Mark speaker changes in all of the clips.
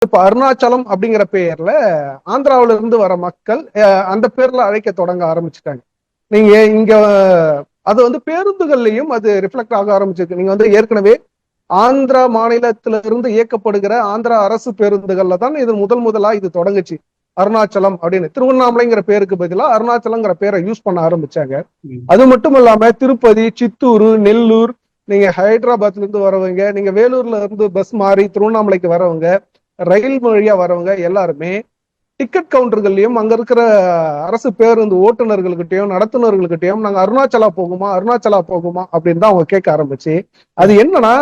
Speaker 1: இப்ப அருணாச்சலம் அப்படிங்கிற பெயர்ல ஆந்திராவில இருந்து வர மக்கள் அந்த பேர்ல அழைக்க தொடங்க ஆரம்பிச்சுட்டாங்க. நீங்க இங்க அது வந்து பேருந்துகள்லயும் அது ரிஃப்ளெக்ட் ஆக ஆரம்பிச்சிருக்கு. நீங்க வந்து ஏற்கனவே ஆந்திரா மாநிலத்திலிருந்து இயக்கப்படுகிற ஆந்திரா அரசு பேருந்துகள்ல தான் இது முதலா இது தொடங்குச்சு. அருணாச்சலம் அப்படின்னு திருவண்ணாமலைங்கிற பேருக்கு பதிலா அருணாச்சலங்கிற பேரை யூஸ் பண்ண ஆரம்பிச்சாங்க. அது மட்டும் இல்லாம திருப்பதி, சித்தூர், நெல்லூர், நீங்க ஹைதராபாத்ல இருந்து வரவங்க, நீங்க வேலூர்ல இருந்து பஸ் மாறி திருவண்ணாமலைக்கு வரவங்க, ரயில் வழியா வரவங்க எல்லாருமே டிக்கெட் கவுண்டர்கள்லயும் அங்க இருக்கிற அரசு பேருந்து ஓட்டுநர்கள்கிட்டயும் நடத்துனர்கள்கிட்டயும் நாங்க அருணாச்சலா போகுமா அப்படின்னு தான் அவங்க கேட்க ஆரம்பிச்சு. அது என்னன்னா,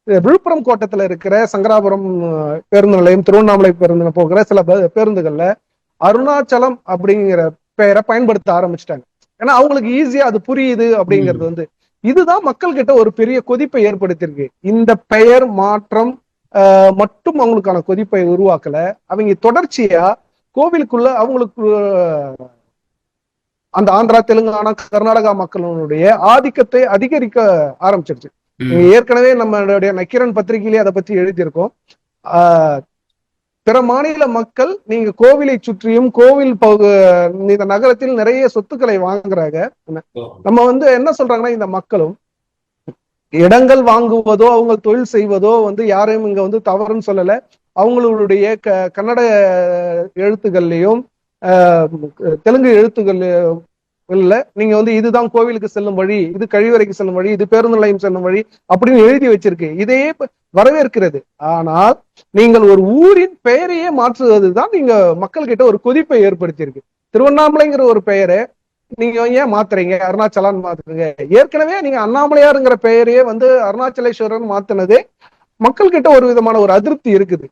Speaker 1: விழுப்புரம் கோட்டத்துல இருக்கிற சங்கராபுரம் பேருந்து நிலையம், திருவண்ணாமலை பேருந்து போகிற சில பேருந்துகள்ல அருணாச்சலம் அப்படிங்கிற பெயரை பயன்படுத்த ஆரம்பிச்சிட்டாங்க. ஏன்னா அவங்களுக்கு ஈஸியா அது புரியுது அப்படிங்கிறது வந்து இதுதான் மக்கள் கிட்ட ஒரு பெரிய கொதிப்பை ஏற்படுத்தியிருக்கு. இந்த பெயர் மாற்றம் மட்டும் அவங்களுக்கான கொதிப்பை உருவாக்கல. அவங்க தொடர்ச்சியா கோவிலுக்குள்ள அவங்களுக்கு அந்த ஆந்திரா, தெலுங்கானா, கர்நாடகா மக்களுடைய ஆதிக்கத்தை அதிகரிக்க ஆரம்பிச்சிருச்சு. ஏற்கனவே நம்மளுடைய நக்கீரன் பத்திரிகையிலே அதை பத்தி எழுதியிருக்கோம். பிற மாநில மக்கள் நீங்க கோவிலை சுற்றியும் கோவில் இந்த நகரத்தில் நிறைய சொத்துக்களை வாங்குறாங்க. நம்ம வந்து என்ன சொல்றாங்கன்னா, இந்த மக்களும் இடங்கள் வாங்குவதோ அவங்க தொழில் செய்வதோ வந்து யாரையும் இங்க வந்து தவறுன்னு சொல்லல. அவங்களுடைய கன்னட எழுத்துக்கள்லயும் தெலுங்கு எழுத்துக்கள் இல்ல, நீங்க வந்து இதுதான் கோவிலுக்கு செல்லும் வழி, இது கழிவறைக்கு செல்லும் வழி, இது பேருந்து நிலையம் செல்லும் வழி அப்படின்னு எழுதி வச்சிருக்கு. இதையே வரவேற்கிறது. ஆனால் நீங்கள் ஒரு ஊரின் பெயரையே மாற்றுவதுதான் நீங்க மக்கள் கிட்ட ஒரு கொதிப்பை ஏற்படுத்தியிருக்கு. திருவண்ணாமலைங்கிற ஒரு பெயரை நீங்க ஏன் மாத்துறீங்க, அருணாச்சலான்னு மாத்துறீங்க. ஏற்கனவே நீங்க அண்ணாமலையாருங்கிற பெயரையே வந்து அருணாச்சலேஸ்வரன் மாத்தினதே மக்கள் கிட்ட ஒரு விதமான ஒரு அதிருப்தி இருக்குது.